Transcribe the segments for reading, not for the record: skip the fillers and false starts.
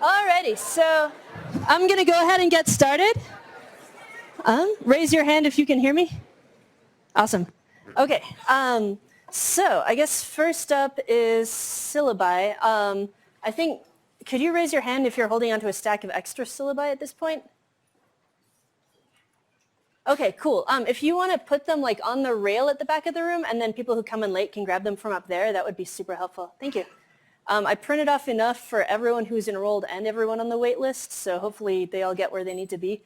Alrighty, so I'm going to go ahead and get started. Raise your hand if you can hear me. Awesome. Okay, so I guess first up is syllabi. I think, could you raise your hand if you're holding onto a stack of extra syllabi at this point? Okay, cool. If you want to put them like on the rail at the back of the room and then people who come in late can grab them from up there, that would be super helpful. Thank you. I printed off enough for everyone who's enrolled and everyone on the wait list, so hopefully they all get where they need to be.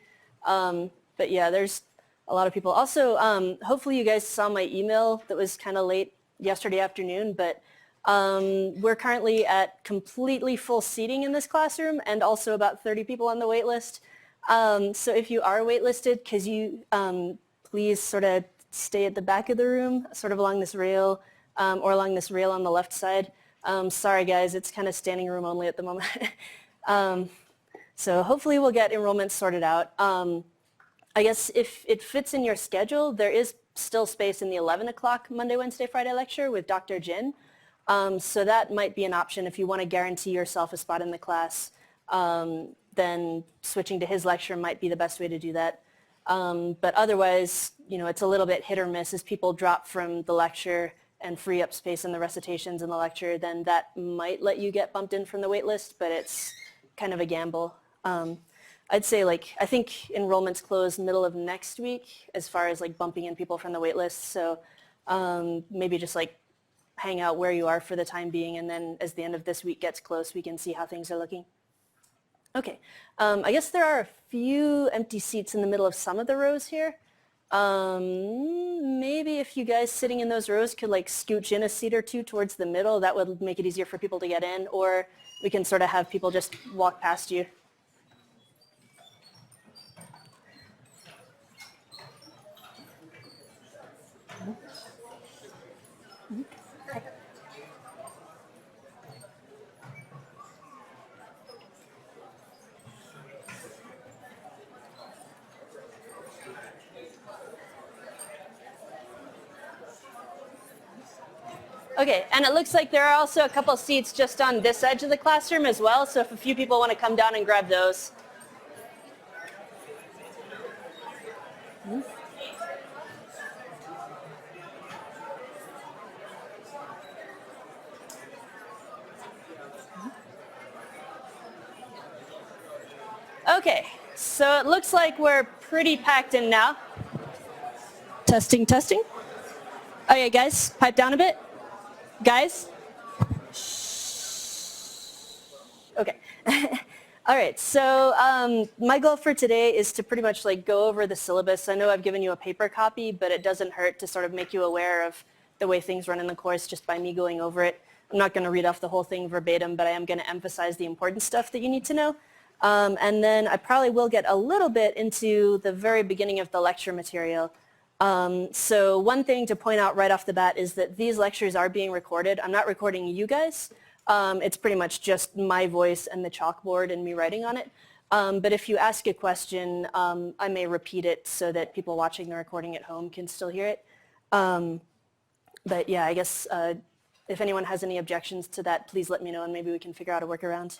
But yeah, there's a lot of people. Also, hopefully you guys saw my email that was kind of late yesterday afternoon, but we're currently at completely full seating in this classroom and also about 30 people on the wait list. So if you are waitlisted, could you please sort of stay at the back of the room, sort of along this rail, or along this rail on the left side. Sorry guys, it's kind of standing room only at the moment. So hopefully we'll get enrollment sorted out. I guess if it fits in your schedule, there is still space in the 11 o'clock Monday, Wednesday, Friday lecture with Dr. Jin. So that might be an option if you want to guarantee yourself a spot in the class. Then switching to his lecture might be the best way to do that. But otherwise, you know, it's a little bit hit or miss as people drop from the lecture and free up space in the recitations in the lecture, then that might let you get bumped in from the wait list, but it's kind of a gamble. I'd say I think enrollments close middle of next week as far as like bumping in people from the wait list. So maybe just like hang out where you are for the time being, and then as the end of this week gets close, we can see how things are looking. Okay, I guess there are a few empty seats in the middle of some of the rows here. Maybe if you guys sitting in those rows could like scooch in a seat or two towards the middle, that would make it easier for people to get in, or we can sort of have people just walk past you. Okay, and it looks like there are also a couple seats just on this edge of the classroom as well, so if a few people want to come down and grab those. Okay, so it looks like we're pretty packed in now. Testing, testing. Okay, guys, pipe down a bit. Guys? Okay. All right, so my goal for today is to pretty much like go over the syllabus. I know I've given you a paper copy, but it doesn't hurt to sort of make you aware of the way things run in the course just by me going over it. I'm not going to read off the whole thing verbatim, but I am going to emphasize the important stuff that you need to know. And then I probably will get a little bit into the very beginning of the lecture material. So one thing to point out right off the bat is that these lectures are being recorded. I'm not recording you guys. It's pretty much just my voice and the chalkboard and me writing on it. But if you ask a question, I may repeat it so that people watching the recording at home can still hear it. But yeah, I guess if anyone has any objections to that, please let me know and maybe we can figure out a workaround.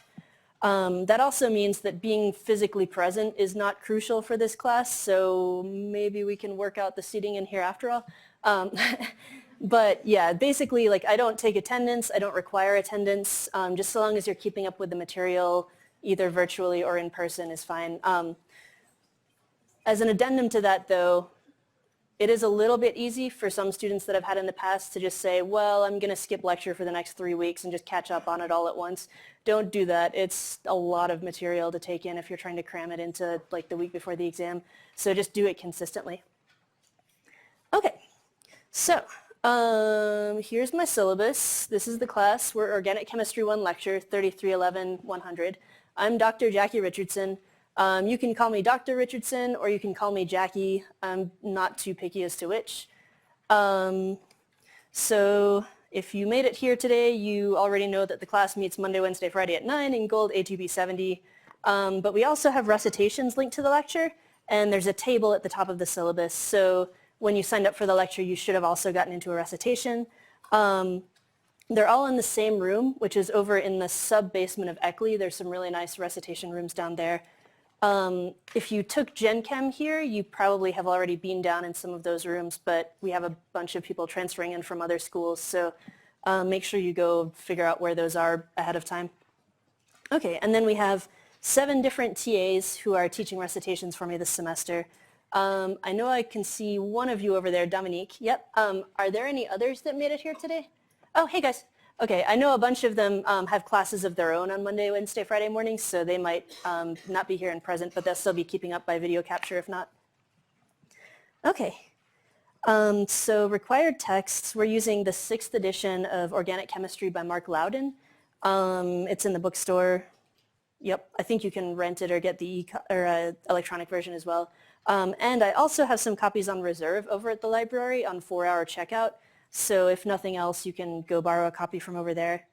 That also means that being physically present is not crucial for this class, so maybe we can work out the seating in here after all. But yeah, basically, like I don't take attendance, I don't require attendance, just so long as you're keeping up with the material, either virtually or in person is fine. As an addendum to that, though, it is a little bit easy for some students that I've had in the past to just say, well, I'm going to skip lecture for the next 3 weeks and just catch up on it all at once. Don't do that. It's a lot of material to take in if you're trying to cram it into like the week before the exam. So just do it consistently. Okay, so here's my syllabus. This is the class. We're Organic Chemistry 1 Lecture, 3311-100. I'm Dr. Jackie Richardson. You can call me Dr. Richardson or you can call me Jackie. I'm not too picky as to which. So if you made it here today, you already know that the class meets Monday, Wednesday, Friday at 9 in Gold ATB 70. But we also have recitations linked to the lecture, and there's a table at the top of the syllabus. So when you signed up for the lecture, you should have also gotten into a recitation. They're all in the same room, which is over in the sub-basement of Eckley. There's some really nice recitation rooms down there. If you took Gen Chem here, you probably have already been down in some of those rooms, but we have a bunch of people transferring in from other schools, so make sure you go figure out where those are ahead of time. Okay, and then we have 7 different TAs who are teaching recitations for me this semester. I know I can see one of you over there, Dominique. Yep. Are there any others that made it here today? Oh, hey guys. Okay, I know a bunch of them have classes of their own on Monday, Wednesday, Friday mornings, so they might not be here in present, but they'll still be keeping up by video capture if not. Okay, so required texts, we're using the 6th edition of Organic Chemistry by Mark Loudon. It's in the bookstore. Yep, I think you can rent it or get the electronic version as well. And I also have some copies on reserve over at the library on 4-hour checkout. So if nothing else, you can go borrow a copy from over there.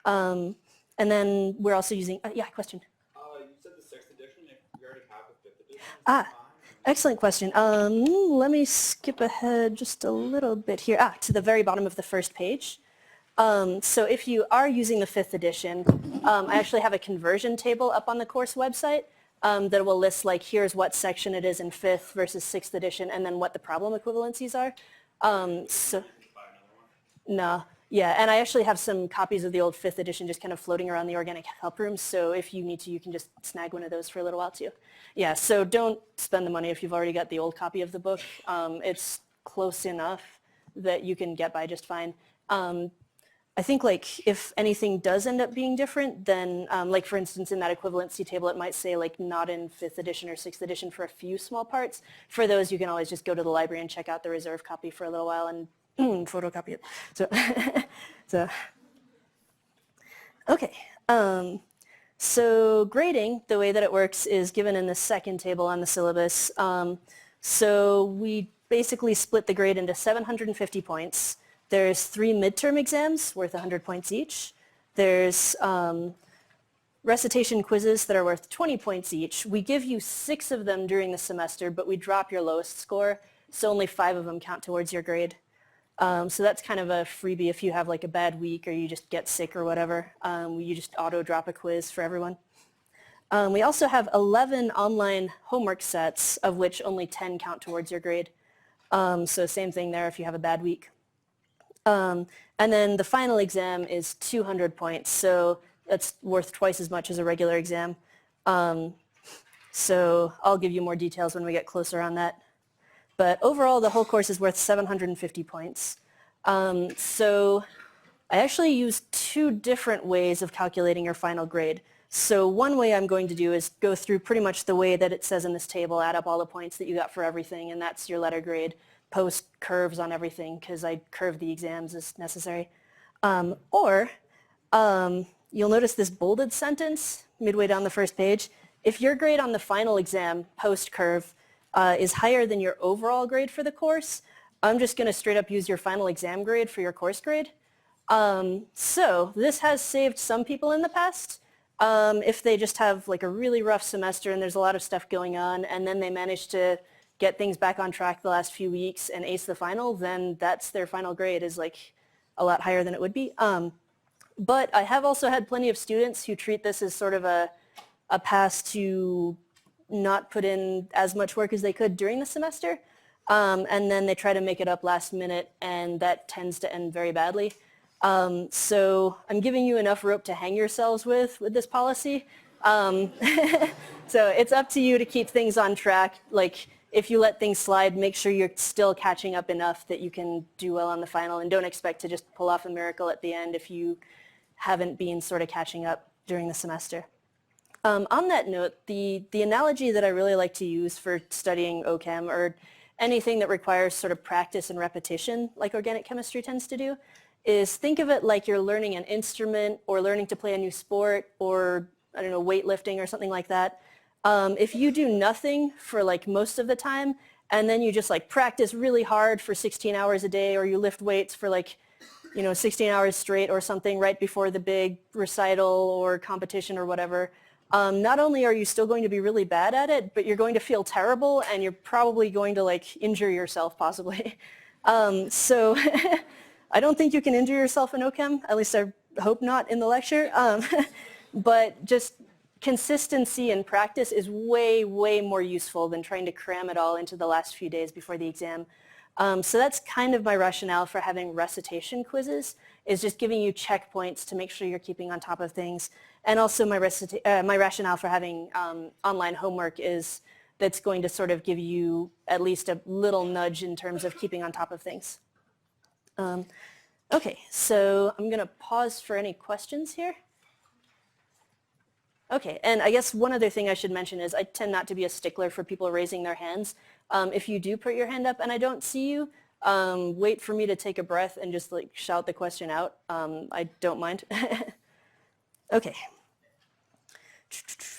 And then we're also using, yeah, question. You said the 6th edition, if you already have the 5th edition. Excellent question. Let me skip ahead just a little bit here. To the very bottom of the first page. So if you are using the 5th edition, I actually have a conversion table up on the course website that will list like, here's what section it is in 5th versus 6th edition, and then what the problem equivalencies are. No, yeah, and I actually have some copies of the old 5th edition just kind of floating around the organic help rooms, so if you need to, you can just snag one of those for a little while too. Yeah, so don't spend the money if you've already got the old copy of the book. It's close enough that you can get by just fine. I think like if anything does end up being different, then like for instance in that equivalency table it might say like not in 5th edition or 6th edition for a few small parts. For those you can always just go to the library and check out the reserve copy for a little while and photocopy it. So, okay. So grading, the way that it works is given in the second table on the syllabus. So we basically split the grade into 750 points. There's 3 midterm exams worth 100 points each. There's recitation quizzes that are worth 20 points each. We give you 6 of them during the semester, but we drop your lowest score, so only 5 of them count towards your grade. So that's kind of a freebie if you have like a bad week or you just get sick or whatever. You just auto drop a quiz for everyone. We also have 11 online homework sets, of which only 10 count towards your grade. So same thing there if you have a bad week. And then the final exam is 200 points, so that's worth twice as much as a regular exam. So I'll give you more details when we get closer on that. But overall, the whole course is worth 750 points. So I actually use 2 different ways of calculating your final grade. So one way I'm going to do is go through pretty much the way that it says in this table, add up all the points that you got for everything, and that's your letter grade. Post curves on everything because I curve the exams as necessary. Or you'll notice this bolded sentence midway down the first page. If your grade on the final exam post curve is higher than your overall grade for the course, I'm just going to straight up use your final exam grade for your course grade. So this has saved some people in the past. If they just have like a really rough semester and there's a lot of stuff going on and then they manage to get things back on track the last few weeks and ace the final, then that's their final grade is like a lot higher than it would be. But I have also had plenty of students who treat this as sort of a pass to not put in as much work as they could during the semester. And then they try to make it up last minute, and that tends to end very badly. So I'm giving you enough rope to hang yourselves with this policy. So it's up to you to keep things on track. Like if you let things slide, make sure you're still catching up enough that you can do well on the final, and don't expect to just pull off a miracle at the end if you haven't been sort of catching up during the semester. On that note, the analogy that I really like to use for studying OChem, or anything that requires sort of practice and repetition like organic chemistry tends to do, is think of it like you're learning an instrument or learning to play a new sport, or I don't know, weightlifting or something like that. If you do nothing for like most of the time, and then you just like practice really hard for 16 hours a day, or you lift weights for like 16 hours straight or something right before the big recital or competition or whatever, not only are you still going to be really bad at it, but you're going to feel terrible, and you're probably going to like injure yourself possibly. So I don't think you can injure yourself in OChem, at least I hope not in the lecture. But just consistency and practice is way, way more useful than trying to cram it all into the last few days before the exam. So that's kind of my rationale for having recitation quizzes, is just giving you checkpoints to make sure you're keeping on top of things. And also my rationale for having online homework is that's going to sort of give you at least a little nudge in terms of keeping on top of things. Okay, so I'm going to pause for any questions here. Okay, and I guess one other thing I should mention is I tend not to be a stickler for people raising their hands. If you do put your hand up and I don't see you, wait for me to take a breath and just like shout the question out. I don't mind. Okay.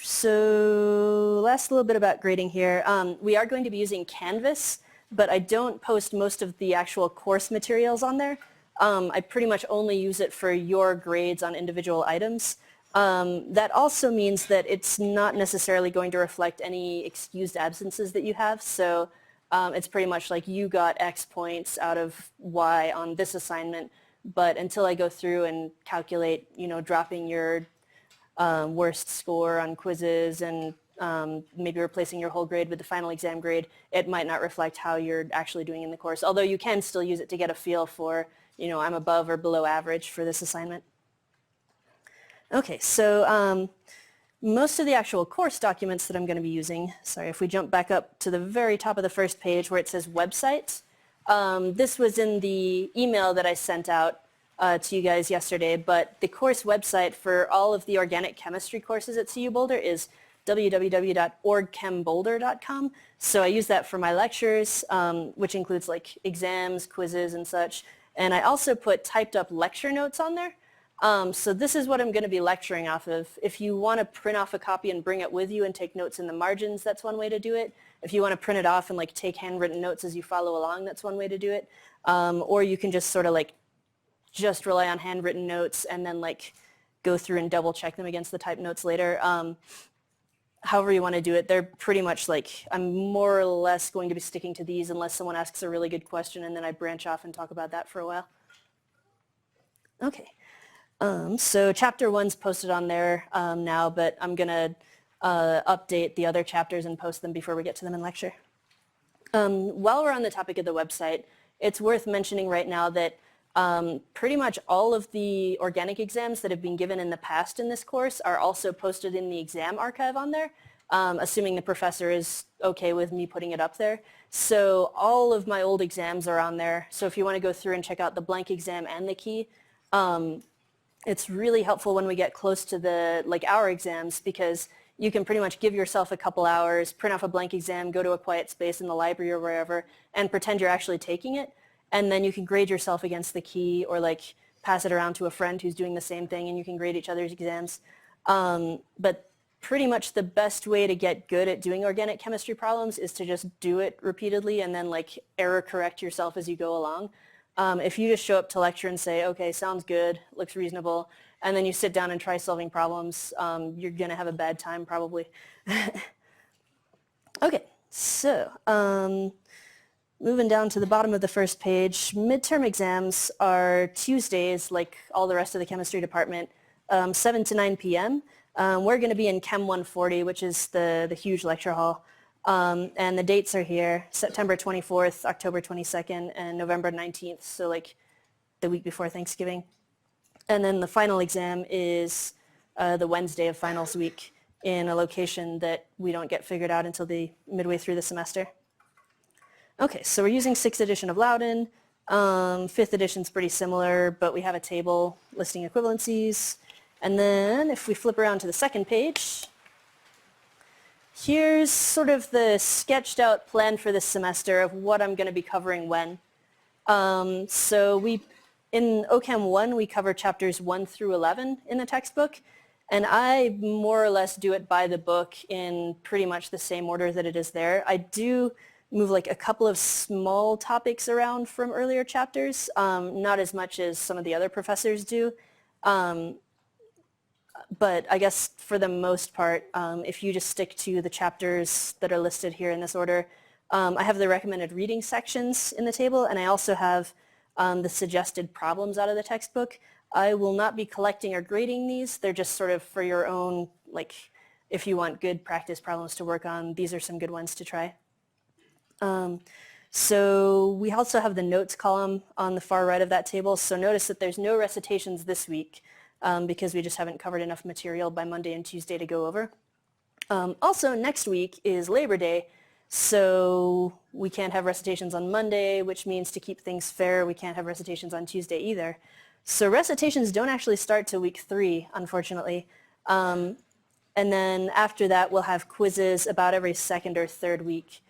So last little bit about grading here. We are going to be using Canvas, but I don't post most of the actual course materials on there. I pretty much only use it for your grades on individual items. That also means that it's not necessarily going to reflect any excused absences that you have. So it's pretty much like you got X points out of Y on this assignment, but until I go through and calculate, dropping your worst score on quizzes and maybe replacing your whole grade with the final exam grade, it might not reflect how you're actually doing in the course, although you can still use it to get a feel for, I'm above or below average for this assignment. Okay, so most of the actual course documents that I'm going to be using, sorry, if we jump back up to the very top of the first page where it says website, this was in the email that I sent out to you guys yesterday, but the course website for all of the organic chemistry courses at CU Boulder is www.orgchemboulder.com. So I use that for my lectures, which includes like exams, quizzes, and such. And I also put typed up lecture notes on there. So this is what I'm going to be lecturing off of. If you want to print off a copy and bring it with you and take notes in the margins, that's one way to do it. If you want to print it off and like take handwritten notes as you follow along, that's one way to do it. Or you can just sort of like just rely on handwritten notes and then like go through and double check them against the typed notes later. However you want to do it, they're pretty much like, I'm more or less going to be sticking to these unless someone asks a really good question, and then I branch off and talk about that for a while. Okay. So chapter 1's posted on there now, but I'm going to update the other chapters and post them before we get to them in lecture. While we're on the topic of the website, it's worth mentioning right now that pretty much all of the organic exams that have been given in the past in this course are also posted in the exam archive on there, assuming the professor is okay with me putting it up there. So all of my old exams are on there. So if you want to go through and check out the blank exam and the key, it's really helpful when we get close to our exams, because you can pretty much give yourself a couple hours, print off a blank exam, go to a quiet space in the library or wherever, and pretend you're actually taking it. And then you can grade yourself against the key, or like pass it around to a friend who's doing the same thing, and you can grade each other's exams. But pretty much the best way to get good at doing organic chemistry problems is to just do it repeatedly and then like error correct yourself as you go along. If you just show up to lecture and say, okay, sounds good, looks reasonable, and then you sit down and try solving problems, you're going to have a bad time probably. Okay, so moving down to the bottom of the first page, midterm exams are Tuesdays, like all the rest of the chemistry department, 7 to 9 p.m. We're going to be in Chem 140, which is the huge lecture hall. And the dates are here: September 24th, October 22nd, and November 19th, so like the week before Thanksgiving. And then the final exam is the Wednesday of finals week, in a location that we don't get figured out until the midway through the semester. Okay, so we're using 6th edition of Loudon. 5th edition's pretty similar, but we have a table listing equivalencies. And then if we flip around to the second page, here's sort of the sketched out plan for this semester of what I'm going to be covering when. So in OChem 1, we cover chapters 1 through 11 in the textbook, and I more or less do it by the book in pretty much the same order that it is there. I do move like a couple of small topics around from earlier chapters, not as much as some of the other professors do. But I guess for the most part, if you just stick to the chapters that are listed here in this order, I have the recommended reading sections in the table, and I also have the suggested problems out of the textbook. I will not be collecting or grading these. They're just sort of for your own, like, if you want good practice problems to work on, these are some good ones to try. So we also have the notes column on the far right of that table. So notice that there's no recitations this week because we just haven't covered enough material by Monday and Tuesday to go over. Also, next week is Labor Day, so we can't have recitations on Monday, which means to keep things fair, we can't have recitations on Tuesday either. So recitations don't actually start till week 3, unfortunately. And then after that, we'll have quizzes about every second or third week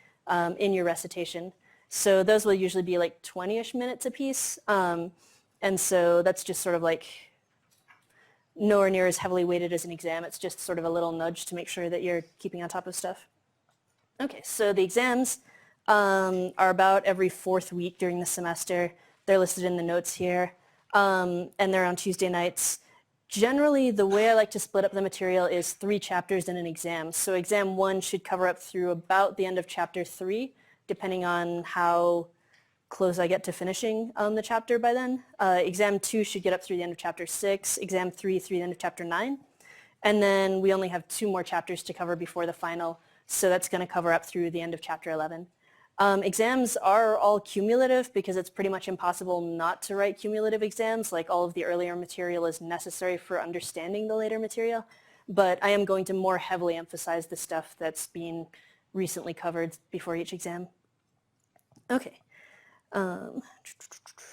in your recitation. So those will usually be like 20-ish minutes apiece. And so that's just sort of like nowhere near as heavily weighted as an exam. It's just sort of a little nudge to make sure that you're keeping on top of stuff. Okay, so the exams are about every 4th week during the semester. They're listed in the notes here, and they're on Tuesday nights. Generally, the way I like to split up the material is 3 chapters in an exam. So exam 1 should cover up through about the end of chapter 3, depending on how close I get to finishing the chapter by then. Exam 2 should get up through the end of chapter 6, exam 3 through the end of chapter 9. And then we only have 2 more chapters to cover before the final, so that's going to cover up through the end of chapter 11. Exams are all cumulative because it's pretty much impossible not to write cumulative exams. Like all of the earlier material is necessary for understanding the later material. But I am going to more heavily emphasize the stuff that's been recently covered before each exam. Okay.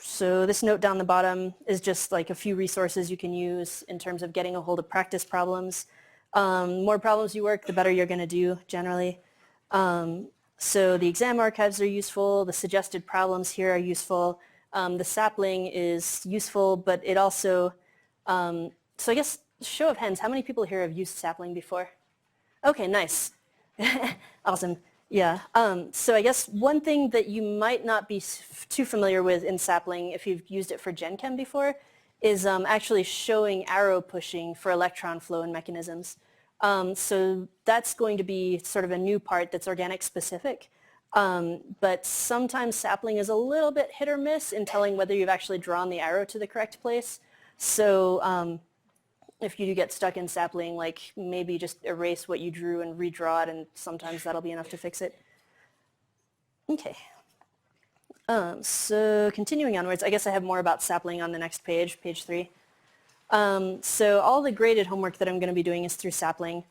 So this note down the bottom is just like a few resources you can use in terms of getting a hold of practice problems. More problems you work, the better you're going to do generally. So the exam archives are useful. The suggested problems here are useful. The Sapling is useful, but it also, so I guess show of hands, how many people here have used Sapling before? Okay, nice. Awesome. Yeah. So I guess one thing that you might not be too familiar with in Sapling if you've used it for Gen Chem before is actually showing arrow pushing for electron flow and mechanisms. So that's going to be sort of a new part that's organic specific. But sometimes Sapling is a little bit hit or miss in telling whether you've actually drawn the arrow to the correct place. So if you do get stuck in Sapling, like maybe just erase what you drew and redraw it, and sometimes that'll be enough to fix it. Okay. So continuing onwards, I guess I have more about Sapling on the next page, page 3. So all the graded homework that I'm going to be doing is through Sapling.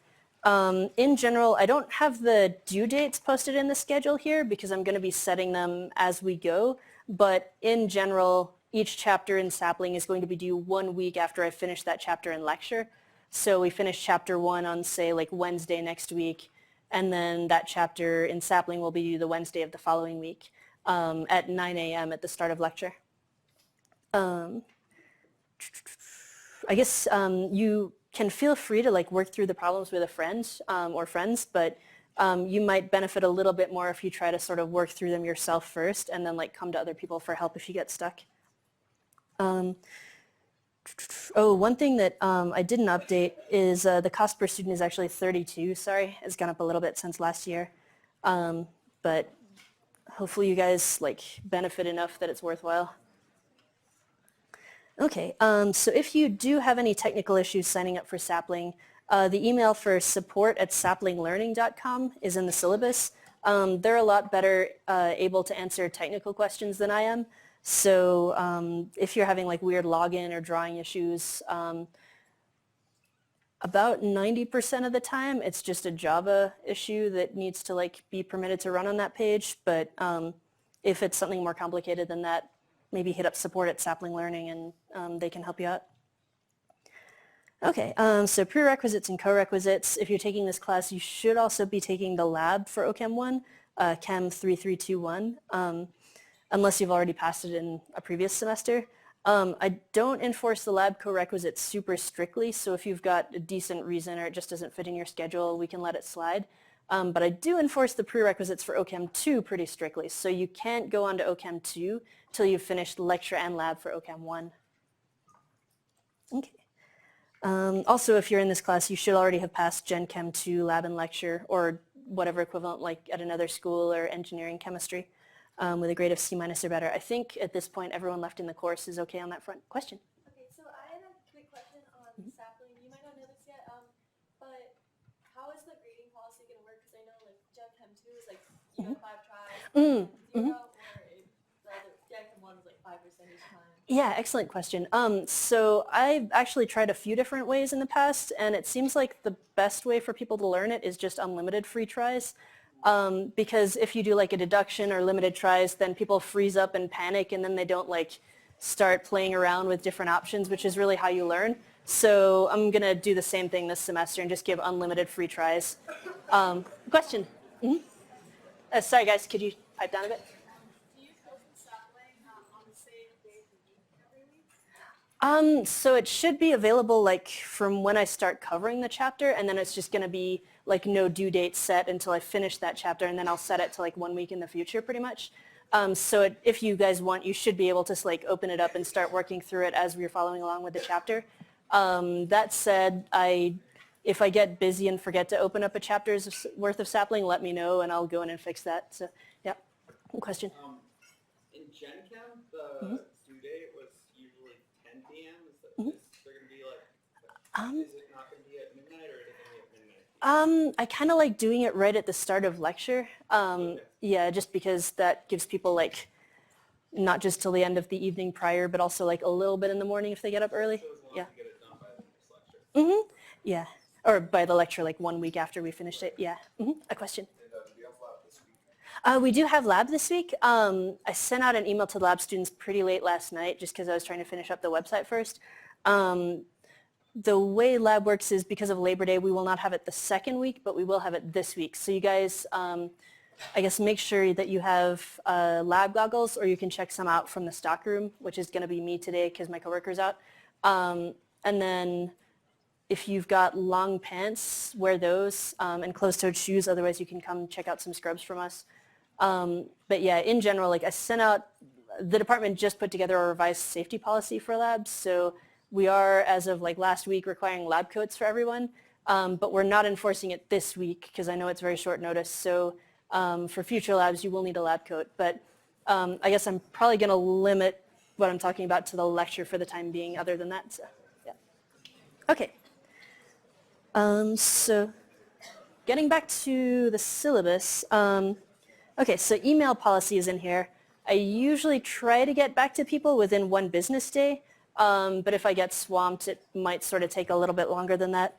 In general, I don't have the due dates posted in the schedule here because I'm going to be setting them as we go, but in general, each chapter in Sapling is going to be due 1 week after I finish that chapter in lecture. So we finish chapter 1 on, say, like Wednesday next week, and then that chapter in Sapling will be due the Wednesday of the following week at 9 a.m. at the start of lecture. I guess you can feel free to like work through the problems with a friend or friends, but you might benefit a little bit more if you try to sort of work through them yourself first and then like come to other people for help if you get stuck. One thing that I didn't update is the cost per student is actually 32. Sorry, it's gone up a little bit since last year, but hopefully you guys like benefit enough that it's worthwhile. Okay, so if you do have any technical issues signing up for Sapling, the email for support@saplinglearning.com is in the syllabus. They're a lot better able to answer technical questions than I am. So if you're having like weird login or drawing issues, About 90% of the time, it's just a Java issue that needs to like be permitted to run on that page. But if it's something more complicated than that, maybe hit up support at Sapling Learning and they can help you out. Okay, so prerequisites and co-requisites. If you're taking this class, you should also be taking the lab for OChem 1, CHEM3311, unless you've already passed it in a previous semester. I don't enforce the lab co-requisites super strictly, so if you've got a decent reason or it just doesn't fit in your schedule, we can let it slide. But I do enforce the prerequisites for OChem 2 pretty strictly, so you can't go on to OChem 2 till you've finished lecture and lab for OChem 1. Okay. Also, if you're in this class, you should already have passed Gen Chem 2 lab and lecture, or whatever equivalent like at another school or engineering chemistry, with a grade of C- or better. I think at this point everyone left in the course is okay on that front. Question? Okay, so I had a quick question on Sapling. You might not know this yet, but how is the grading policy going to work? Because I know like Gen Chem 2 is like, 5 tries, 0, or the other Gen Chem 1 is like 5% each time. Yeah, excellent question. So I've actually tried a few different ways in the past, and it seems like the best way for people to learn it is just unlimited free tries. Because if you do like a deduction or limited tries, then people freeze up and panic, and then they don't like start playing around with different options, which is really how you learn. So I'm going to do the same thing this semester and just give unlimited free tries. Question? Sorry guys, could you pipe down a bit? So it should be available like from when I start covering the chapter, and then it's just going to be like no due date set until I finish that chapter, and then I'll set it to like 1 week in the future pretty much. So if you guys want, you should be able to like open it up and start working through it as we're following along with the chapter. That said, if I get busy and forget to open up a chapter's worth of Sapling, let me know and I'll go in and fix that. So yeah, question? In Gen Chem, the due date was usually 10 p.m. Is there going to be like, is it not going to be at midnight, or is it going to be at midnight? I kind of like doing it right at the start of lecture. Okay. Yeah, just because that gives people like not just till the end of the evening prior, but also like a little bit in the morning if they get up early. So as long Yeah. as you get it done by the next lecture. Yeah. Or by the lecture like 1 week after we finished it. Yeah. A question? And do you have lab this week? We do have lab this week. I sent out an email to the lab students pretty late last night just because I was trying to finish up the website first. The way lab works is because of Labor Day, we will not have it the second week, but we will have it this week. So you guys, I guess make sure that you have lab goggles, or you can check some out from the stock room, which is going to be me today because my coworker's out. And then if you've got long pants, wear those, and closed-toed shoes. Otherwise, you can come check out some scrubs from us. But yeah, in general, like I sent out, the department just put together a revised safety policy for labs. So we are, as of like last week, requiring lab coats for everyone. But we're not enforcing it this week because I know it's very short notice. So for future labs, you will need a lab coat. But I guess I'm probably going to limit what I'm talking about to the lecture for the time being other than that. So yeah. Okay. So getting back to the syllabus, okay, so email policy is in here. I usually try to get back to people within 1 business day, but if I get swamped, it might sort of take a little bit longer than that.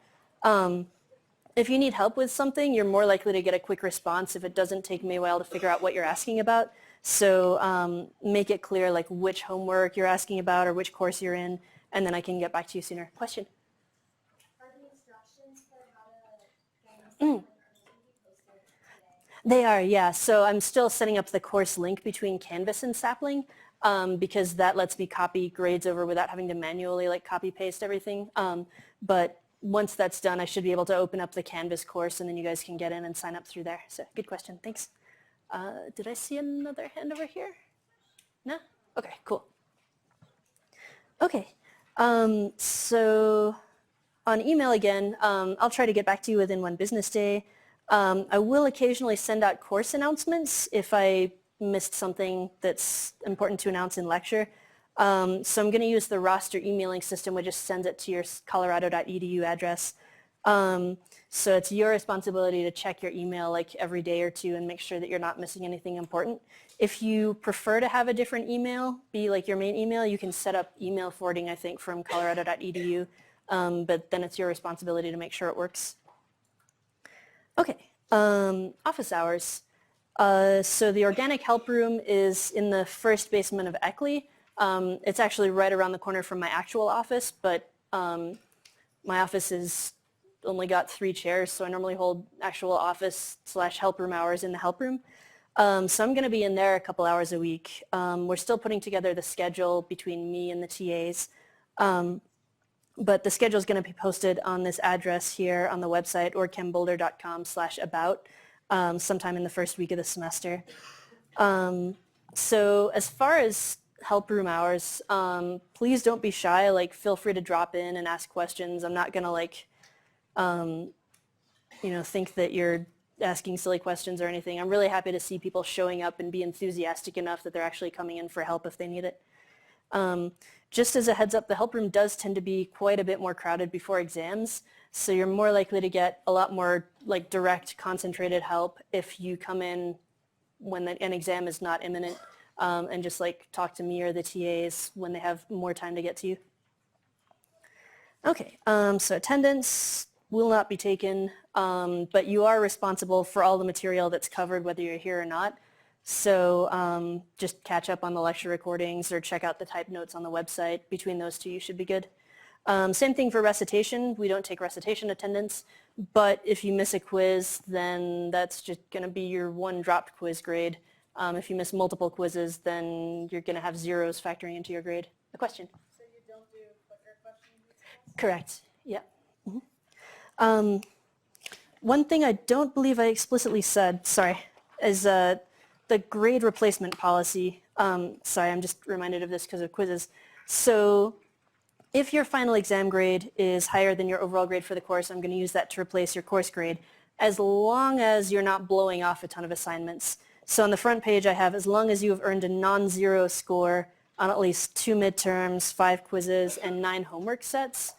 If you need help with something, you're more likely to get a quick response if it doesn't take me a while to figure out what you're asking about. So make it clear like which homework you're asking about or which course you're in, and then I can get back to you sooner. Question? They are, yeah. So I'm still setting up the course link between Canvas and Sapling because that lets me copy grades over without having to manually like copy paste everything. But once that's done, I should be able to open up the Canvas course and then you guys can get in and sign up through there. So good question. Thanks. Did I see another hand over here? No? Okay, cool. Okay. So on email again, I'll try to get back to you within 1 business day. I will occasionally send out course announcements if I missed something that's important to announce in lecture. So I'm going to use the roster emailing system, which just sends it to your colorado.edu address. So it's your responsibility to check your email like every day or two and make sure that you're not missing anything important. If you prefer to have a different email be like your main email, you can set up email forwarding, I think, from colorado.edu. but then it's your responsibility to make sure it works. Okay, office hours. So the organic help room is in the first basement of Eckley. It's actually right around the corner from my actual office, but my office is only got 3 chairs, so I normally hold actual office / help room hours in the help room. So I'm going to be in there a couple hours a week. We're still putting together the schedule between me and the TAs, but the schedule is going to be posted on this address here on the website, orgchemboulder.com/about, sometime in the first week of the semester. So as far as help room hours, please don't be shy. Like, feel free to drop in and ask questions. I'm not going to like, think that you're asking silly questions or anything. I'm really happy to see people showing up and be enthusiastic enough that they're actually coming in for help if they need it. Just as a heads up, the help room does tend to be quite a bit more crowded before exams, so you're more likely to get a lot more like direct, concentrated help if you come in when an exam is not imminent, and just like talk to me or the TAs when they have more time to get to you. Okay, so attendance will not be taken, but you are responsible for all the material that's covered whether you're here or not. So just catch up on the lecture recordings or check out the typed notes on the website. Between those two, you should be good. Same thing for recitation. We don't take recitation attendance, but if you miss a quiz, then that's just going to be your 1 dropped quiz grade. If you miss multiple quizzes, then you're going to have zeros factoring into your grade. A question? So you don't do quicker questions? Correct. Yeah. Mm-hmm. One thing I don't believe I explicitly said, sorry, is the grade replacement policy. Sorry, I'm just reminded of this because of quizzes. So if your final exam grade is higher than your overall grade for the course, I'm going to use that to replace your course grade, as long as you're not blowing off a ton of assignments. So on the front page I have, as long as you have earned a non-zero score on at least 2 midterms, 5 quizzes, and 9 homework sets.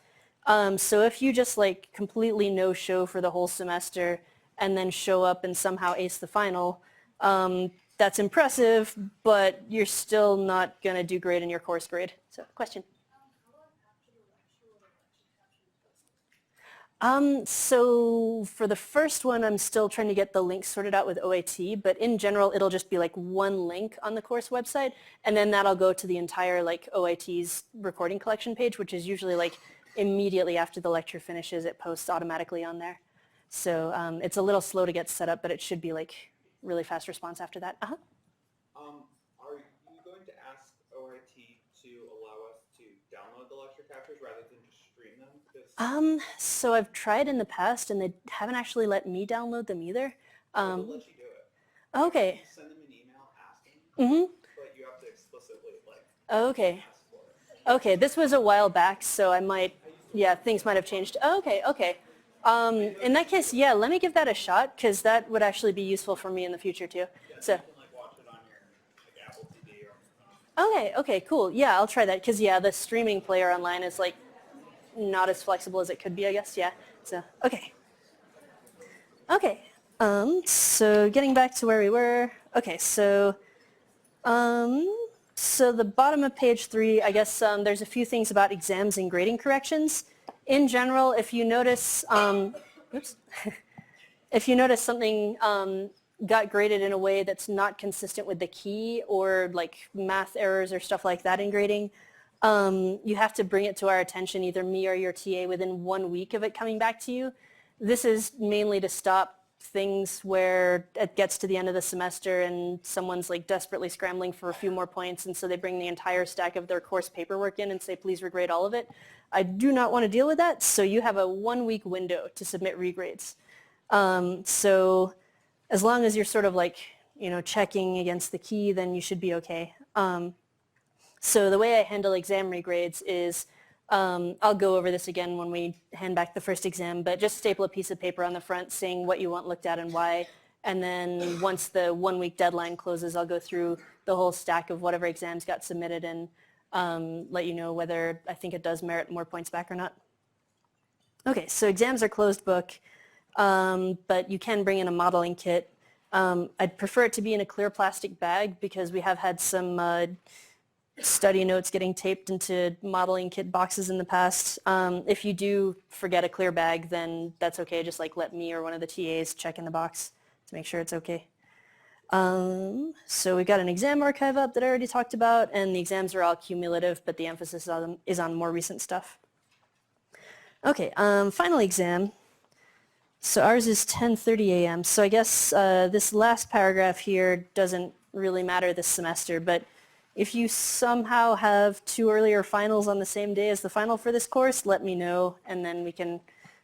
So if you just like completely no-show for the whole semester and then show up and somehow ace the final, that's impressive, but you're still not going to do great in your course grade. So, question? So for the first one, I'm still trying to get the links sorted out with OAT, but in general, it'll just be like 1 link on the course website, and then that'll go to the entire like OAT's recording collection page, which is usually like immediately after the lecture finishes, it posts automatically on there. So it's a little slow to get set up, but it should be like really fast response after that. Are you going to ask OIT to allow us to download the lecture captures rather than just stream them? So I've tried in the past, and they haven't actually let me download them either. They'll let you do it. Okay. You send them an email asking, but you have to explicitly like Okay. ask for it. Okay, this was a while back, so I might, yeah, things might have changed. Okay. In that case, yeah, let me give that a shot, because that would actually be useful for me in the future too. So. You can like watch it on your like Apple TV or Okay, cool. Yeah, I'll try that, because yeah, the streaming player online is like not as flexible as it could be, I guess. Yeah. So, okay. So getting back to where we were. Okay, so the bottom of page 3, I guess there's a few things about exams and grading corrections. In general, if you notice, if you notice something got graded in a way that's not consistent with the key, or like math errors or stuff like that in grading, you have to bring it to our attention, either me or your TA, within 1 week of it coming back to you. This is mainly to stop things where it gets to the end of the semester and someone's like desperately scrambling for a few more points, and so they bring the entire stack of their course paperwork in and say, please regrade all of it. I do not want to deal with that, so you have a 1-week window to submit regrades. So as long as you're sort of like, checking against the key, then you should be okay. So the way I handle exam regrades is, I'll go over this again when we hand back the first exam, but just staple a piece of paper on the front saying what you want looked at and why, and then once the 1-week deadline closes, I'll go through the whole stack of whatever exams got submitted and let you know whether I think it does merit more points back or not. Okay, so exams are closed book, but you can bring in a modeling kit. I'd prefer it to be in a clear plastic bag, because we have had some study notes getting taped into modeling kit boxes in the past. If you do forget a clear bag, then that's okay. Just like let me or one of the TAs check in the box to make sure it's okay. So we got an exam archive up that I already talked about, and the exams are all cumulative, but the emphasis is on more recent stuff. Okay, final exam. So ours is 10:30 a.m. So I guess this last paragraph here doesn't really matter this semester, but if you somehow have 2 earlier finals on the same day as the final for this course, let me know, and then we can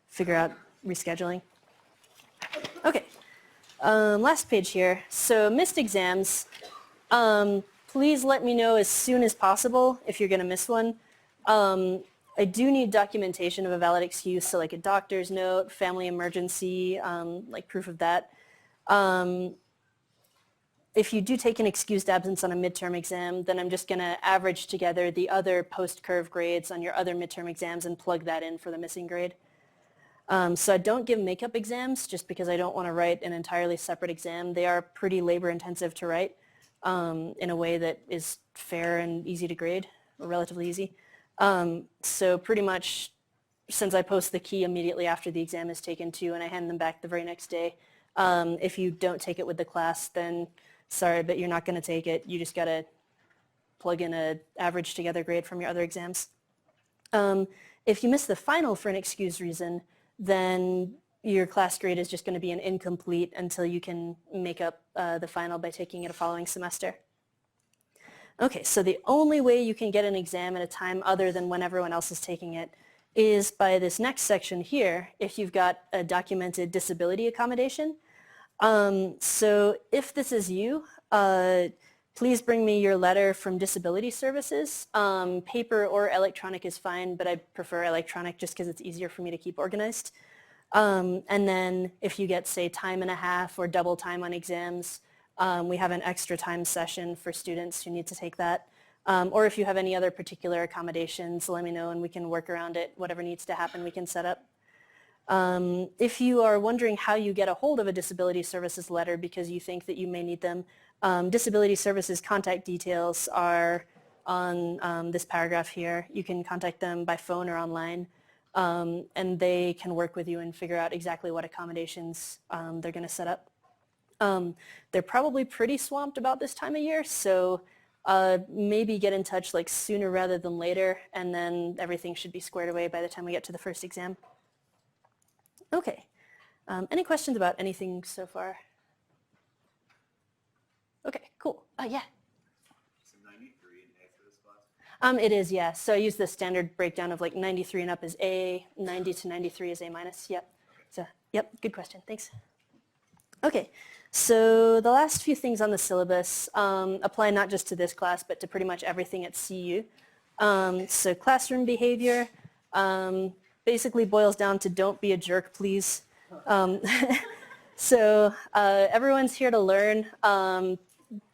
figure out rescheduling. Okay, last page here. So missed exams. Please let me know as soon as possible if you're going to miss one. I do need documentation of a valid excuse, so like a doctor's note, family emergency, like proof of that. If you do take an excused absence on a midterm exam, then I'm just going to average together the other post-curve grades on your other midterm exams and plug that in for the missing grade. So I don't give makeup exams just because I don't want to write an entirely separate exam. They are pretty labor intensive to write in a way that is fair and easy to grade, or relatively easy. So pretty much since I post the key immediately after the exam is taken too, and I hand them back the very next day, if you don't take it with the class, then sorry, but you're not going to take it. You just got to plug in an average together grade from your other exams. If you miss the final for an excused reason, then your class grade is just going to be an incomplete until you can make up the final by taking it a following semester. Okay, so the only way you can get an exam at a time other than when everyone else is taking it is by this next section here, if you've got a documented disability accommodation. So if this is you, please bring me your letter from disability services. Paper or electronic is fine, but I prefer electronic just because it's easier for me to keep organized. And then if you get, say, time and a half or double time on exams, we have an extra time session for students who need to take that. Or if you have any other particular accommodations, let me know and we can work around it. Whatever needs to happen, we can set up. If you are wondering how you get a hold of a disability services letter because you think that you may need them, disability services contact details are on this paragraph here. You can contact them by phone or online, and they can work with you and figure out exactly what accommodations they're going to set up. They're probably pretty swamped about this time of year, so maybe get in touch like sooner rather than later, and then everything should be squared away by the time we get to the first exam. Okay. Any questions about anything so far? Okay, cool. Yeah. So 93 and A for this class? It is, yeah. So I use the standard breakdown of like 93 and up is A, 90 to 93 is A minus. Yep. So, yep, good question. Thanks. Okay. So the last few things on the syllabus apply not just to this class, but to pretty much everything at CU. So classroom behavior basically boils down to don't be a jerk, please. So everyone's here to learn.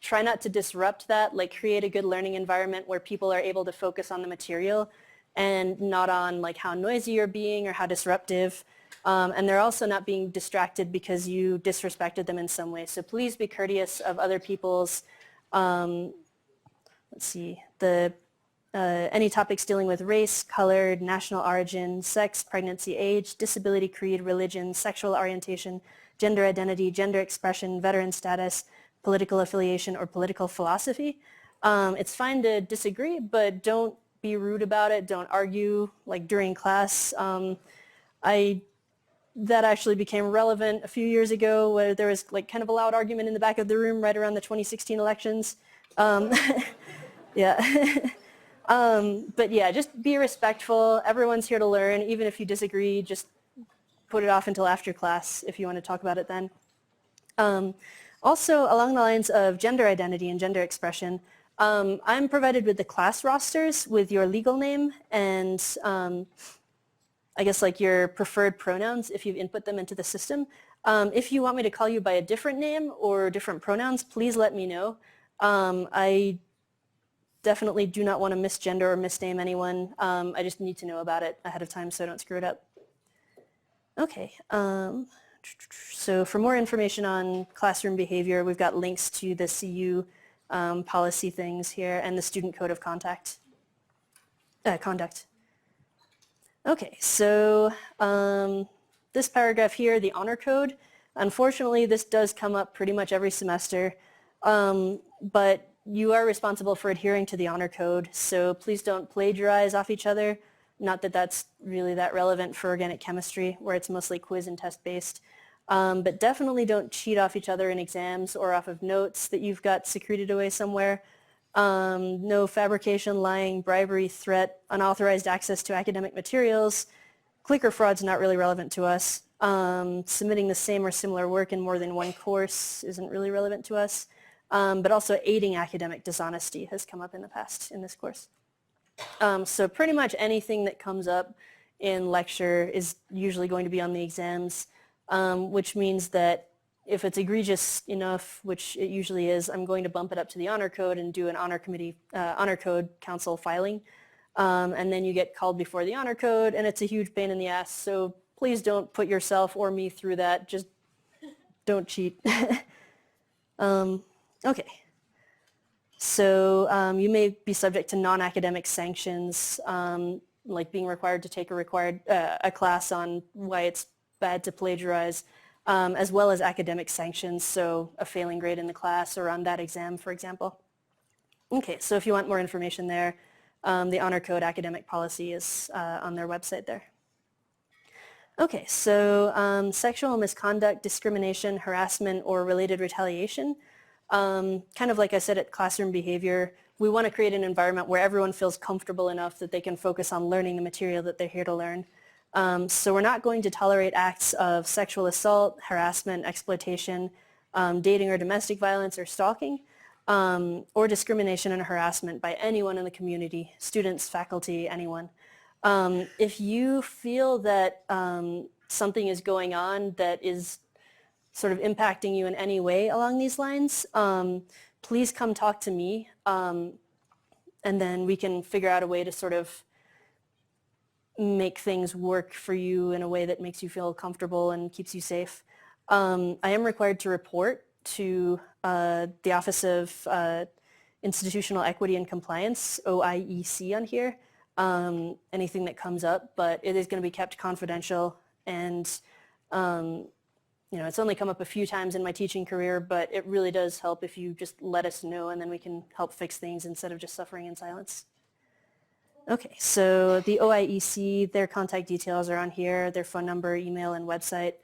Try not to disrupt that, like create a good learning environment where people are able to focus on the material and not on like how noisy you're being or how disruptive. And they're also not being distracted because you disrespected them in some way. So please be courteous of other people's, let's see, any topics dealing with race, color, national origin, sex, pregnancy, age, disability, creed, religion, sexual orientation, gender identity, gender expression, veteran status, political affiliation, or political philosophy. It's fine to disagree, but don't be rude about it. Don't argue like during class. That actually became relevant a few years ago where there was like kind of a loud argument in the back of the room right around the 2016 elections. Yeah. But yeah, just be respectful. Everyone's here to learn. Even if you disagree, just put it off until after class if you want to talk about it then. Also, along the lines of gender identity and gender expression, I'm provided with the class rosters with your legal name and I guess like your preferred pronouns if you've input them into the system. If you want me to call you by a different name or different pronouns, please let me know. I definitely do not want to misgender or misname anyone. I just need to know about it ahead of time so I don't screw it up. Okay. So for more information on classroom behavior, we've got links to the CU policy things here, and the student code of conduct. Okay, so this paragraph here, the honor code, unfortunately this does come up pretty much every semester, but you are responsible for adhering to the honor code, so please don't plagiarize off each other. Not that that's really that relevant for organic chemistry, where it's mostly quiz and test based. But definitely don't cheat off each other in exams or off of notes that you've got secreted away somewhere. No fabrication, lying, bribery, threat, unauthorized access to academic materials. Clicker fraud's not really relevant to us. Submitting the same or similar work in more than one course isn't really relevant to us. But also aiding academic dishonesty has come up in the past in this course. So pretty much anything that comes up in lecture is usually going to be on the exams, which means that if it's egregious enough, which it usually is, I'm going to bump it up to the honor code and do an honor code council filing. And then you get called before the honor code, and it's a huge pain in the ass. So please don't put yourself or me through that. Just don't cheat. Okay. So you may be subject to non-academic sanctions, like being required to take a class on why it's bad to plagiarize, as well as academic sanctions, so a failing grade in the class or on that exam, for example. Okay, so if you want more information there, the Honor Code academic policy is on their website there. Okay, so sexual misconduct, discrimination, harassment, or related retaliation. Kind of like I said at classroom behavior, we want to create an environment where everyone feels comfortable enough that they can focus on learning the material that they're here to learn. So we're not going to tolerate acts of sexual assault, harassment, exploitation, dating or domestic violence or stalking, or discrimination and harassment by anyone in the community, students, faculty, anyone. If you feel that something is going on that is sort of impacting you in any way along these lines, please come talk to me, and then we can figure out a way to sort of make things work for you in a way that makes you feel comfortable and keeps you safe. I am required to report to the Office of Institutional Equity and Compliance, OIEC on here, anything that comes up, but it is going to be kept confidential, and you know, it's only come up a few times in my teaching career, but it really does help if you just let us know, and then we can help fix things instead of just suffering in silence. Okay, so the OIEC, their contact details are on here, their phone number, email, and website.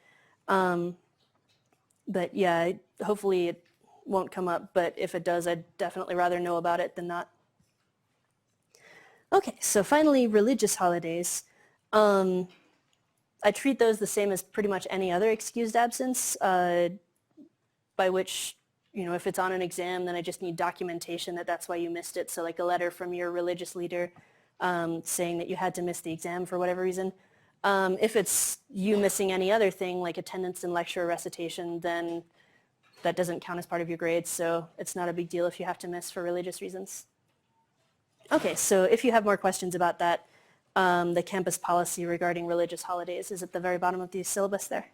But yeah, hopefully it won't come up, but if it does, I'd definitely rather know about it than not. Okay, so finally, religious holidays. I treat those the same as pretty much any other excused absence, by which, you know, if it's on an exam, then I just need documentation that that's why you missed it. So like a letter from your religious leader saying that you had to miss the exam for whatever reason. If it's you missing any other thing, like attendance in lecture or recitation, then that doesn't count as part of your grades, so it's not a big deal if you have to miss for religious reasons. Okay, so if you have more questions about that, the campus policy regarding religious holidays is at the very bottom of the syllabus there.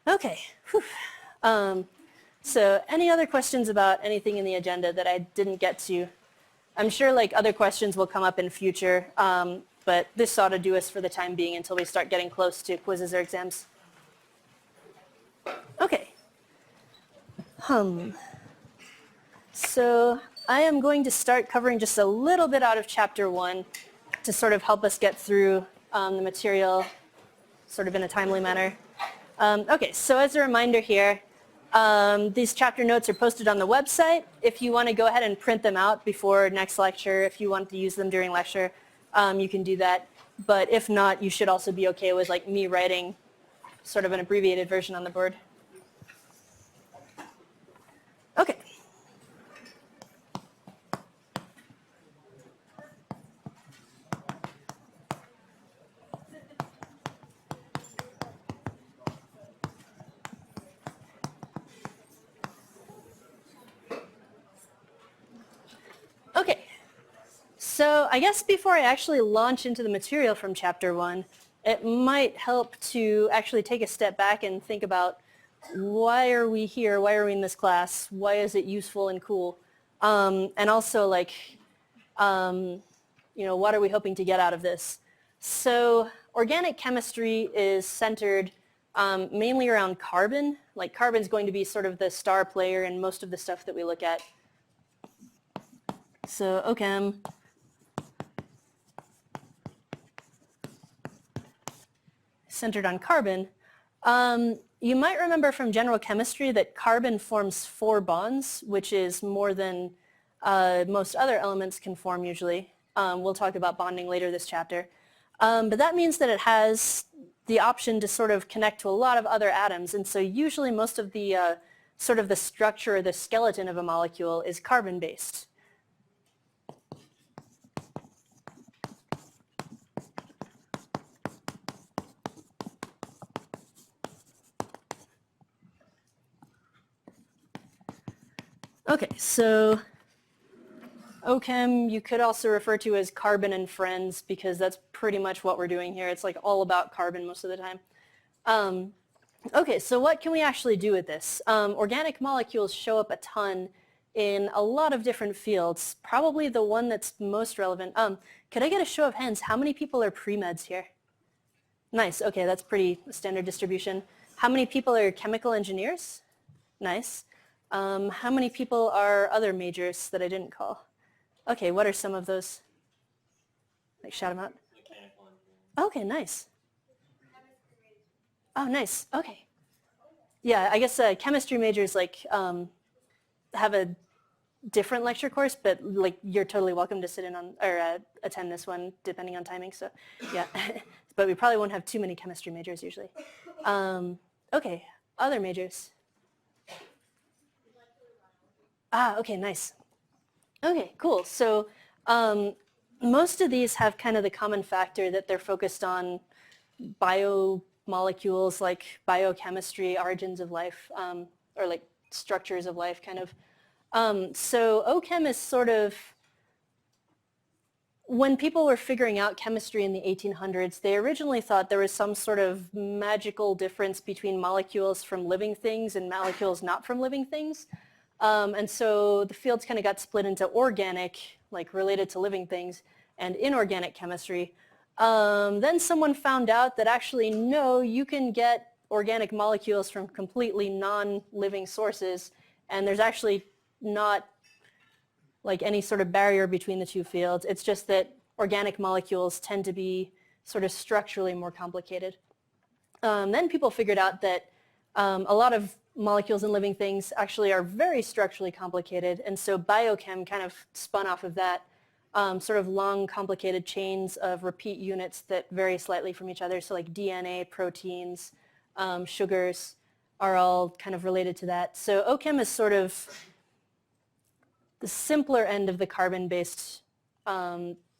Okay. So any other questions about anything in the agenda that I didn't get to? I'm sure like other questions will come up in future, but this ought to do us for the time being until we start getting close to quizzes or exams. Okay. So I am going to start covering just a little bit out of Chapter 1 to sort of help us get through the material sort of in a timely manner. Okay, so as a reminder here, these chapter notes are posted on the website. If you want to go ahead and print them out before next lecture, if you want to use them during lecture, you can do that. But if not, you should also be okay with like me writing sort of an abbreviated version on the board. Okay. Okay, so I guess before I actually launch into the material from Chapter 1, it might help to actually take a step back and think about why are we here? Why are we in this class? Why is it useful and cool? And also like, what are we hoping to get out of this? So organic chemistry is centered mainly around carbon. Like carbon's going to be sort of the star player in most of the stuff that we look at. So OChem. Centered on carbon. You might remember from general chemistry that carbon forms 4 bonds, which is more than most other elements can form usually. We'll talk about bonding later this chapter. But that means that it has the option to sort of connect to a lot of other atoms. And so usually most of the sort of the structure or the skeleton of a molecule is carbon-based. Okay, so OChem you could also refer to as carbon and friends because that's pretty much what we're doing here. It's like all about carbon most of the time. Okay, so what can we actually do with this? Organic molecules show up a ton in a lot of different fields. Probably the one that's most relevant. Could I get a show of hands? How many people are pre-meds here? Nice, okay, that's pretty standard distribution. How many people are chemical engineers? Nice. How many people are other majors that I didn't call? Okay, what are some of those? Like shout them out. Mechanical engineering. Okay, nice. Oh, nice. Okay. Yeah, I guess chemistry majors like have a different lecture course, but like you're totally welcome to sit in on or attend this one depending on timing. So yeah, but we probably won't have too many chemistry majors usually. Okay, other majors. Ah, okay, nice. Okay, cool. So most of these have kind of the common factor that they're focused on biomolecules like biochemistry, origins of life, or like structures of life kind of. So OChem is sort of, when people were figuring out chemistry in the 1800s, they originally thought there was some sort of magical difference between molecules from living things and molecules not from living things. And so the fields kind of got split into organic, like related to living things, and inorganic chemistry. Then someone found out that actually, no, you can get organic molecules from completely non-living sources, and there's actually not like any sort of barrier between the two fields. It's just that organic molecules tend to be sort of structurally more complicated. Then people figured out that a lot of molecules in living things actually are very structurally complicated, and so biochem kind of spun off of that, sort of long complicated chains of repeat units that vary slightly from each other. So like DNA, proteins, sugars are all kind of related to that. So OChem is sort of the simpler end of the carbon-based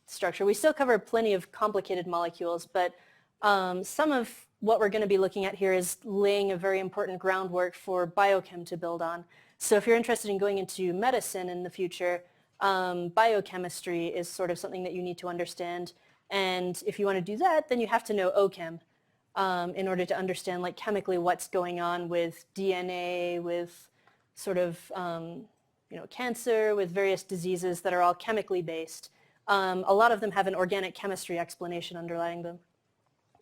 structure. We still cover plenty of complicated molecules, but some of what we're going to be looking at here is laying a very important groundwork for biochem to build on. So if you're interested in going into medicine in the future, biochemistry is sort of something that you need to understand. And if you want to do that, then you have to know OChem in order to understand like chemically what's going on with DNA, with sort of cancer, with various diseases that are all chemically based. A lot of them have an organic chemistry explanation underlying them.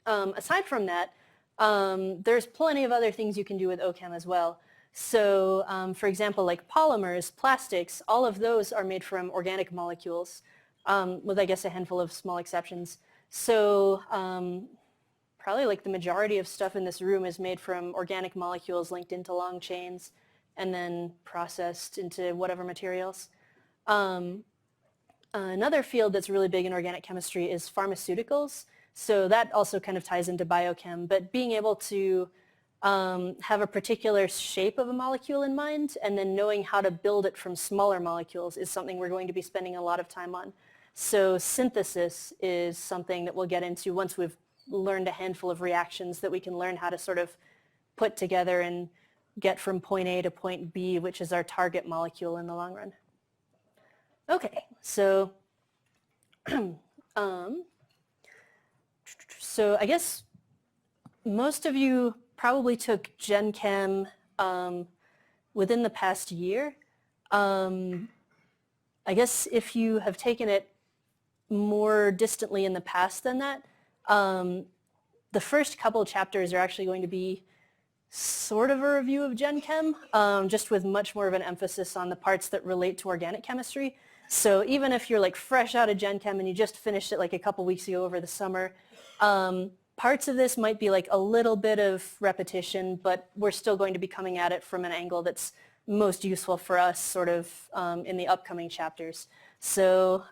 Aside from that, there's plenty of other things you can do with OChem as well. So, for example, like polymers, plastics, all of those are made from organic molecules, with I guess a handful of small exceptions. So, probably like the majority of stuff in this room is made from organic molecules linked into long chains and then processed into whatever materials. Another field that's really big in organic chemistry is pharmaceuticals. So that also kind of ties into biochem, but being able to have a particular shape of a molecule in mind and then knowing how to build it from smaller molecules is something we're going to be spending a lot of time on. So synthesis is something that we'll get into once we've learned a handful of reactions that we can learn how to sort of put together and get from point A to point B, which is our target molecule in the long run. Okay, so so I guess most of you probably took Gen Chem within the past year. I guess if you have taken it more distantly in the past than that, the first couple chapters are actually going to be sort of a review of Gen Chem, just with much more of an emphasis on the parts that relate to organic chemistry. So even if you're like fresh out of Gen Chem and you just finished it like a couple weeks ago over the summer, parts of this might be like a little bit of repetition, but we're still going to be coming at it from an angle that's most useful for us sort of in the upcoming chapters. So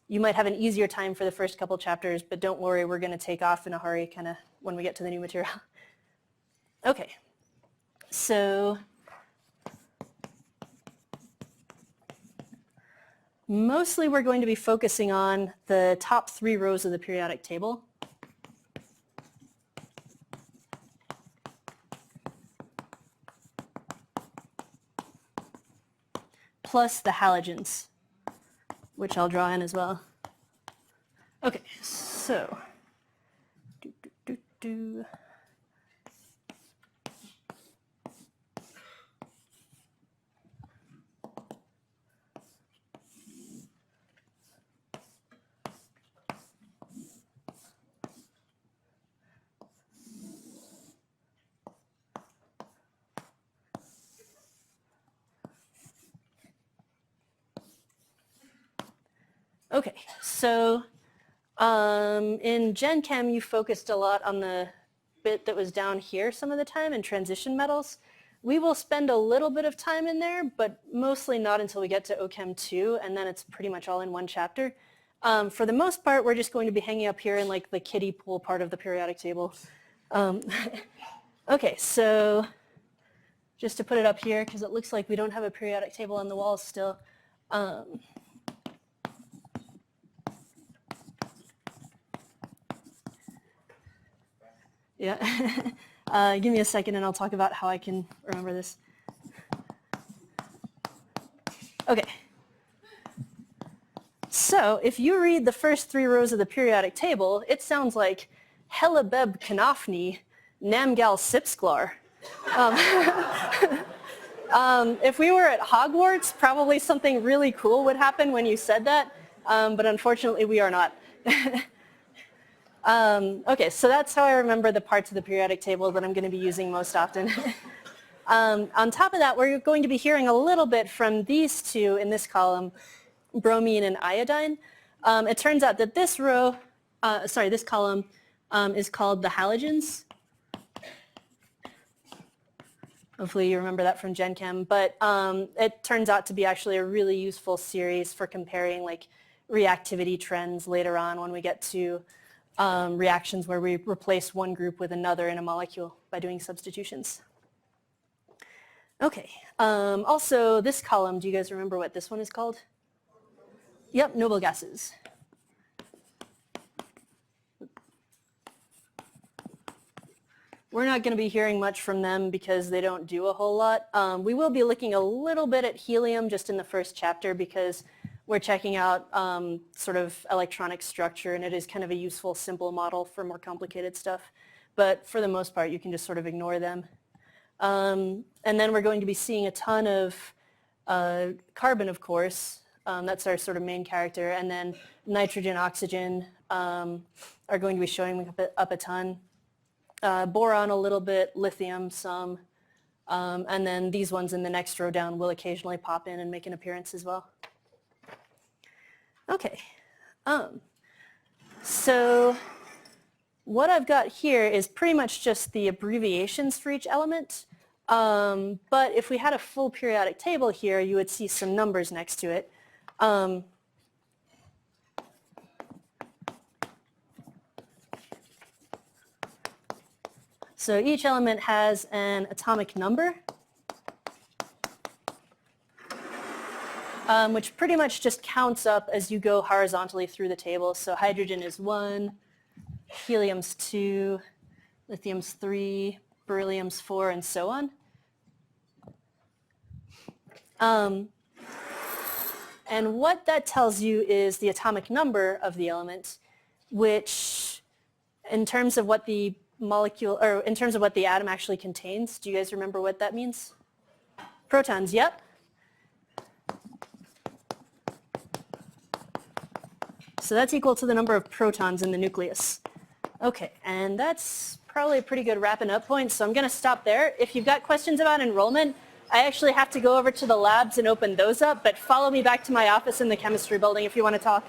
you might have an easier time for the first couple chapters, but don't worry, we're going to take off in a hurry kind of when we get to the new material. Okay, so mostly we're going to be focusing on the top 3 rows of the periodic table. Plus the halogens, which I'll draw in as well. Okay, so okay, so in Gen Chem you focused a lot on the bit that was down here some of the time in transition metals. We will spend a little bit of time in there, but mostly not until we get to OChem 2, and then it's pretty much all in one chapter. For the most part, we're just going to be hanging up here in like the kiddie pool part of the periodic table. Okay, so just to put it up here, because it looks like we don't have a periodic table on the walls still. Yeah, give me a second and I'll talk about how I can remember this. Okay, so if you read the first 3 rows of the periodic table, it sounds like Helebeb Kanafni Namgal Sipsklar. If we were at Hogwarts, probably something really cool would happen when you said that, but unfortunately we are not. Okay, so that's how I remember the parts of the periodic table that I'm going to be using most often. On top of that, we're going to be hearing a little bit from these two in this column, bromine and iodine. It turns out that this row, this column is called the halogens. Hopefully you remember that from Gen Chem, but it turns out to be actually a really useful series for comparing like reactivity trends later on when we get to reactions where we replace one group with another in a molecule by doing substitutions. Okay, also this column, do you guys remember what this one is called? Yep, noble gases. We're not going to be hearing much from them because they don't do a whole lot. We will be looking a little bit at helium just in the first chapter because we're checking out sort of electronic structure, and it is kind of a useful, simple model for more complicated stuff. But for the most part, you can just sort of ignore them. And then we're going to be seeing a ton of carbon, of course. That's our sort of main character. And then nitrogen, oxygen are going to be showing up a ton. Boron a little bit, lithium some. And then these ones in the next row down will occasionally pop in and make an appearance as well. Okay, so what I've got here is pretty much just the abbreviations for each element, but if we had a full periodic table here, you would see some numbers next to it. So each element has an atomic number, which pretty much just counts up as you go horizontally through the table. So hydrogen is 1, helium's 2, lithium's 3, beryllium's 4, and so on. And what that tells you is the atomic number of the element, which in terms of what the molecule, or in terms of what the atom actually contains. Do you guys remember what that means? Protons, yep. So that's equal to the number of protons in the nucleus. Okay, and that's probably a pretty good wrapping up point, so I'm going to stop there. If you've got questions about enrollment, I actually have to go over to the labs and open those up, but follow me back to my office in the chemistry building if you want to talk.